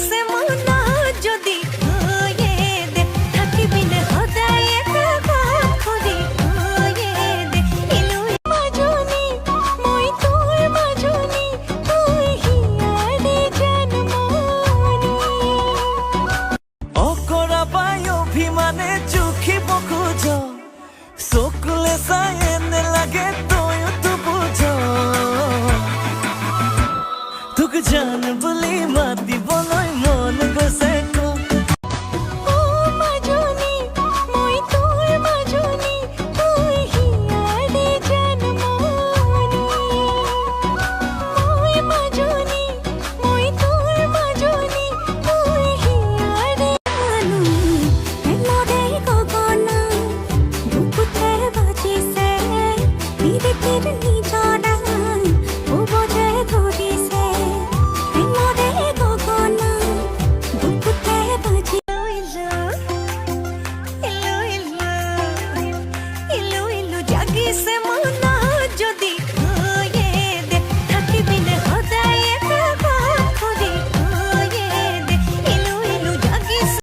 से मना जदि होए दे थकी बिन हृदय खोदी होए दे इलु মাজনী মই তোর মাজনী তুই হিয়ারে জন্মনি অকরা পাই অভিমানে চুখি বকুজ চকুলে চাই এনে লাগে তয়ো তো বুঝ তোক জান বুলি মাতিবলৈ মন গৈছে ও মাজনী মই তোৰ মাজনী তুই হিয়াৰে জন্মনি মই মাজনী মই তোৰ মাজনী তুই হিয়াৰে এলৰে গগনা বুকুতে বাজিছে বিৰিতিৰ নিজৰা ও বজে ধৰিছে এলৰে গগনা বুকুতে বাজি ইলো ইলো ইলো ইলো জাগিছে মন